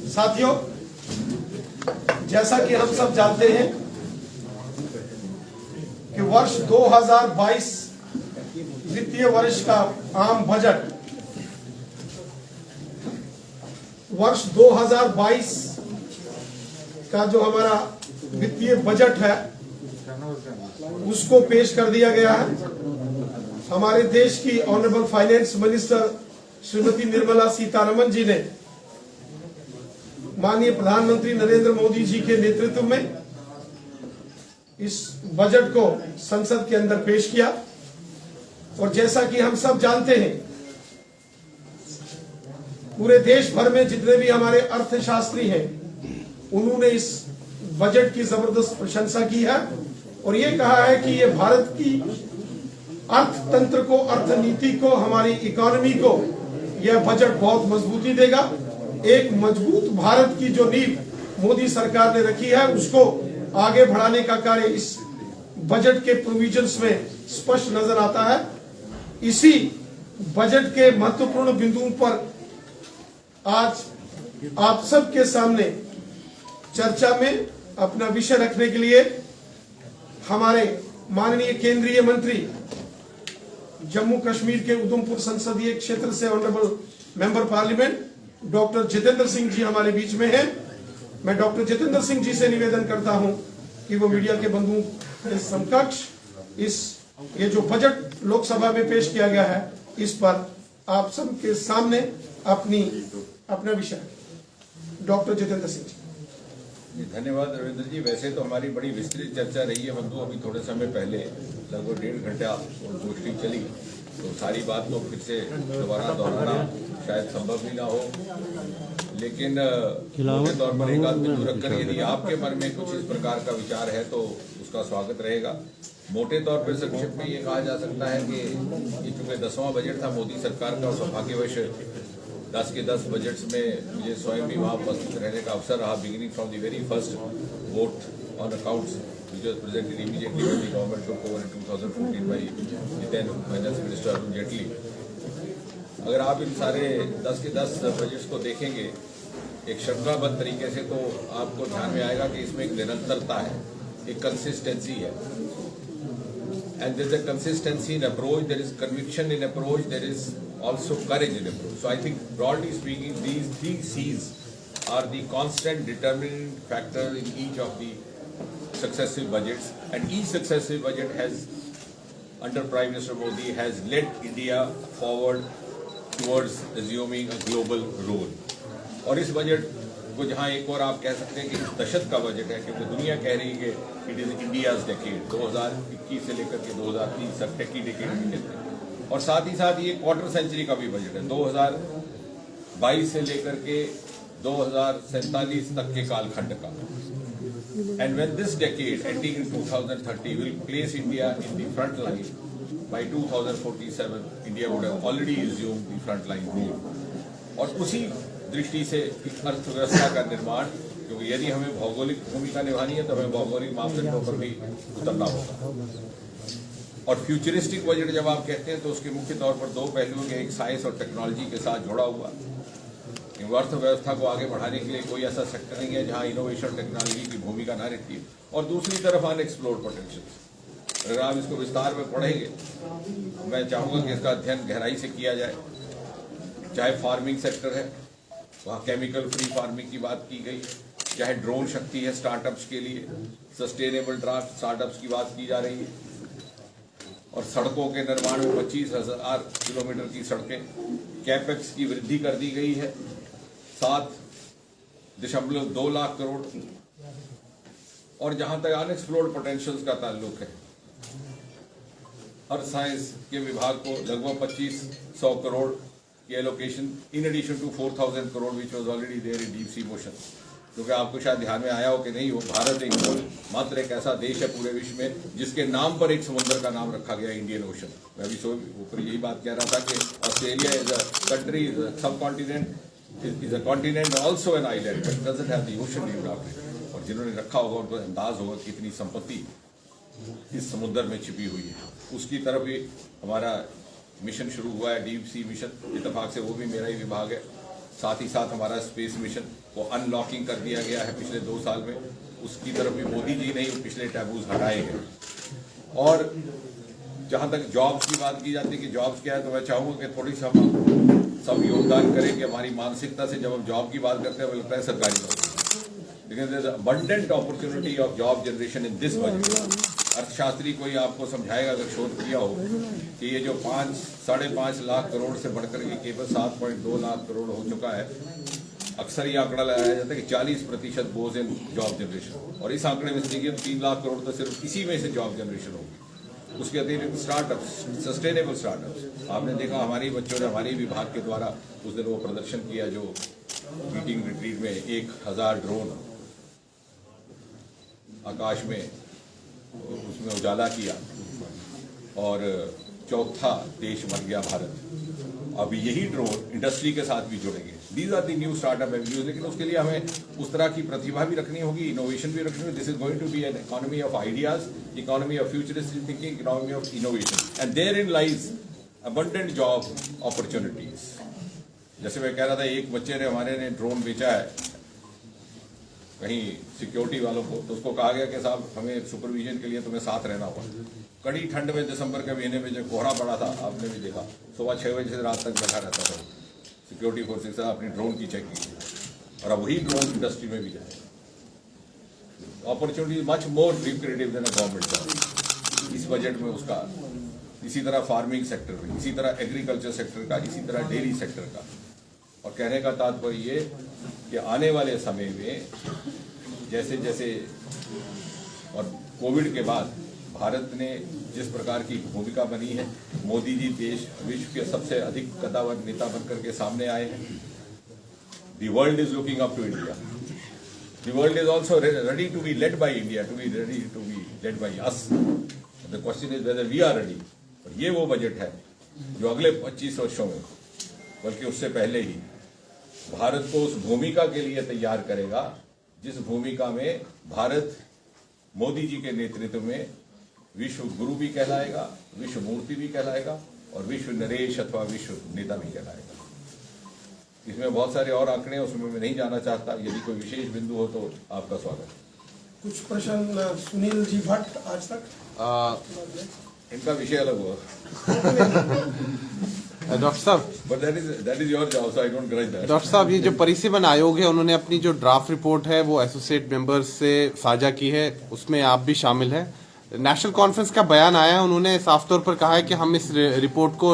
साथियों, जैसा कि हम सब जानते हैं कि वर्ष 2022 वित्तीय वर्ष का आम बजट वर्ष 2022 का जो हमारा वित्तीय बजट है उसको पेश कर दिया गया है। हमारे देश की honourable finance minister Shrimati Nirmala Sitharaman ji ने माननीय प्रधानमंत्री नरेंद्र मोदी जी के नेतृत्व में इस बजट को संसद के अंदर पेश किया। और जैसा कि हम सब जानते हैं, पूरे देश भर में जितने भी हमारे अर्थशास्त्री हैं उन्होंने इस बजट की जबरदस्त प्रशंसा की है और ये कहा है कि ये भारत की अर्थतंत्र को, अर्थनीति को, हमारी इकोनॉमी को यह बजट बहुत मजबूती देगा। एक मजबूत भारत की जो नींव मोदी सरकार ने रखी है उसको आगे बढ़ाने का कार्य इस बजट के प्रोविजंस में स्पष्ट नजर आता है। इसी बजट के महत्वपूर्ण बिंदुओं पर आज आप सबके सामने चर्चा में अपना विषय रखने के लिए हमारे माननीय केंद्रीय मंत्री, जम्मू कश्मीर के उधमपुर संसदीय क्षेत्र से honourable member parliament doctor Jitendra Singh ji हमारे बीच में हैं। मैं डॉक्टर जितेंद्र सिंह जी से निवेदन करता हूं कि वो मीडिया के बंधुओं के समकक्ष ये जो बजट लोकसभा में पेश किया गया है इस पर आप सबके सामने अपना विषय। डॉक्टर जितेंद्र सिंह जी। धन्यवाद रविंद्र जी। वैसे तो हमारी बड़ी विस्तृत चर्चा रही है बंधु, अभी थोड़े समय पहले लगभग 1.5 घंटा गोष्ठी चली, तो सारी बात तो फिर से दोबारा दोहराना शायद संभव भी ना हो, लेकिन मोटे तौर पर एक आध बिंदु रखकर यदि आपके मन में कुछ इस प्रकार का विचार है तो उसका स्वागत रहेगा। मोटे तौर पर संक्षिप्त में ये कहा जा सकता है कि ये चूंकि 10वां बजट था मोदी सरकार का, सौभाग्यवश 10 के 10 बजट्स में मुझे स्वयं भी वहाँ उपस्थित रहने का अवसर रहा, beginning from the very first vote on accounts which was presented immediately when the government took over in 2014 by the then Finance Minister Arun Jaitley। अगर आप इन सारे 10 के 10 बजट्स को देखेंगे एक श्रृंखलाबद्ध तरीके से तो आपको ध्यान में आएगा कि इसमें एक निरंतरता है, एक कंसिस्टेंसी है। And there is a consistency in approach, there is conviction in approach, there is also courage in approach. So I think broadly speaking these 3 C's are the constant determining factor in each of the successive budgets, and each successive budget has, under Prime Minister Modi, has led India forward towards assuming a global role। और इस budget को जहाँ एक और आप कह सकते हैं कि दशक का बजट है, क्योंकि दुनिया कह रही है कि इट इज इंडियाज डेकेड, 2021 से लेकर के 2030 तक टेकी डेकेड कहते हैं। और साथ ही साथ ये क्वार्टर सेंचुरी का भी बजट है, 2022 से लेकर के 2047 तक के कालखंड का। And when this decade ending in 2030 will place India in the front line, by 2047 India would have already assumed the front line role। और उसी दृष्टि से अर्थव्यवस्था का निर्माण, क्योंकि यदि हमें भौगोलिक भूमिका निभानी है तो हमें भौगोलिक मापदंडों पर भी उतरना होगा। और फ्यूचरिस्टिक बजट जब आप कहते हैं तो उसके मुख्य तौर पर 2 पहलुओं के, एक साइंस और टेक्नोलॉजी के साथ जुड़ा हुआ। अर्थव्यवस्था को आगे बढ़ाने के लिए कोई ऐसा सेक्टर नहीं है जहां इनोवेशन टेक्नोलॉजी की भूमिका ना रहती है। और दूसरी तरफ अनएक्सप्लोर्ड पोटेंशियल, अगर आप इसको विस्तार में पढ़ेंगे, मैं चाहूँगा कि इसका अध्ययन गहराई से किया जाए। चाहे फार्मिंग सेक्टर है, वहाँ केमिकल फ्री फार्मिंग की बात की गई, चाहे ड्रोन शक्ति है स्टार्टअप्स के लिए, सस्टेनेबल ड्राफ्ट स्टार्टअप्स की बात की जा रही है, और सड़कों के निर्माण में 25,000 किलोमीटर की सड़कें, कैपेक्स की वृद्धि कर दी गई है 7.2 लाख करोड़। और जहां तक अनएक्सप्लोर्ड पोटेंशियल्स का ताल्लुक है, अर्थ साइंस के विभाग को लगभग 2500 करोड़ की allocation, in addition to 4,000 crore which was already there in deep sea motion. क्योंकि आपको शायद ध्यान में आया हो कि नहीं, वो भारत एक मात्र एक ऐसा देश है पूरे विश्व में जिसके नाम पर एक समुद्र का नाम रखा गया, इंडियन ओशन। मैं भी ऊपर यही बात कह रहा था कि ऑस्ट्रेलिया इज अ कंट्री, सब continent, is a continent also an island but doesn't have the ocean named after it। और जिन्होंने रखा होगा उनको अंदाज होगा कि इतनी संपत्ति इस समुद्र में छिपी हुई है। उसकी तरफ भी हमारा मिशन शुरू हुआ है, डीप सी मिशन, इत्तेफाक से वो भी मेरा ही विभाग है। साथ ही साथ हमारा स्पेस मिशन को अनलॉकिंग कर दिया गया है पिछले 2 साल में, उसकी तरफ भी मोदी जी ने ही पिछले टैबूज हटाए हैं। और जहां तक जॉब्स की बात की जाती है कि जॉब्स क्या है, तो मैं चाहूंगा कि थोड़ी सा सब योगदान करें कि हमारी मानसिकता से जब हम जॉब की बात करते हैं वो लगता है सरकारी नौकरी, लेकिन there is abundant opportunity of job generation in this budget. अर्थशास्त्री कोई आपको समझाएगा अगर शोध किया हो कि ये जो 5-5.5 लाख करोड़ से बढ़कर के केवल 7.2 लाख करोड़ हो चुका है, अक्सर ये आंकड़ा लगाया जाता है कि 40% गोज इन जॉब जनरेशन, और इस आंकड़े में से देखिए 3 लाख करोड़ तो सिर्फ इसी में से जॉब जनरेशन होगी। उसके अतिरिक्त स्टार्टअप्स, सस्टेनेबल स्टार्टअप्स, आपने देखा हमारी बच्चों ने हमारे विभाग के द्वारा उस दिन वो प्रदर्शन किया जो मीटिंग रिट्रीट में 1000 ड्रोन आकाश में उसमें उजाला किया, और चौथा देश बन गया भारत। अब यही ड्रोन इंडस्ट्री के साथ भी जुड़ेंगे। These are the new startup avenues, लेकिन उसके लिए हमें उस तरह की प्रतिभा भी रखनी होगी, इनोवेशन भी रखनी होगी। This is going to be an economy of ideas, economy of futuristic thinking, economy of innovation, and there in lies abundant job opportunities. जैसे मैं कह रहा था, एक बच्चे ने हमारे ने ड्रोन बेचा है कहीं सिक्योरिटी वालों को, तो उसको कहा गया कि साहब हमें सुपरविजन के लिए तुम्हें साथ रहना होगा। कड़ी ठंड में दिसंबर के महीने में जब कोहरा पड़ा था, आपने भी देखा, सुबह 6 बजे से रात तक बैठा रहता था सिक्योरिटी फोर्सेस अपनी ड्रोन की चेकिंग, और अब वही ड्रोन इंडस्ट्री में भी जाए। Opportunity much more lucrative then a government job इस बजट में उसका। इसी तरह फार्मिंग सेक्टर में, इसी तरह एग्रीकल्चर सेक्टर का, इसी तरह डेयरी सेक्टर का। और कहने का तात्पर्य ये कि आने वाले समय में जैसे जैसे और कोविड के बाद भारत ने जिस प्रकार की भूमिका बनी है, मोदी जी देश विश्व के सबसे अधिक कद्दावर नेता बनकर के सामने आए हैं। The world is looking up to India, the world is also ready to be led by India, to be ready to be led by us. The question is whether we are ready. और ये वो budget है जो अगले 25 वर्षों में, बल्कि उससे पहले ही, भारत को उस भूमिका के लिए तैयार करेगा जिस भूमिका में भारत मोदी जी के नेतृत्व में विश्व गुरु भी कहलाएगा, विश्व मूर्ति भी कहलाएगा, और विश्व नरेश अथवा विश्व नेता भी कहलाएगा। इसमें बहुत सारे और आंकड़े हैं, उसमें मैं नहीं जाना चाहता। यदि कोई विशेष बिंदु हो तो आपका स्वागत। कुछ प्रश्न सुनील जी भट्ट आज तक, इनका विषय अलग हुआ। डॉक्टर साहब, but that is your job, so I don't grudge that. Doctor साहब, ये जो परिसीमन आयोग है, उन्होंने अपनी जो ड्राफ्ट रिपोर्ट है वो एसोसिएट मेंबर्स से साझा की है, उसमें आप भी शामिल हैं। नेशनल कॉन्फ्रेंस का बयान आया है, उन्होंने साफ तौर पर कहा है कि हम इस रिपोर्ट को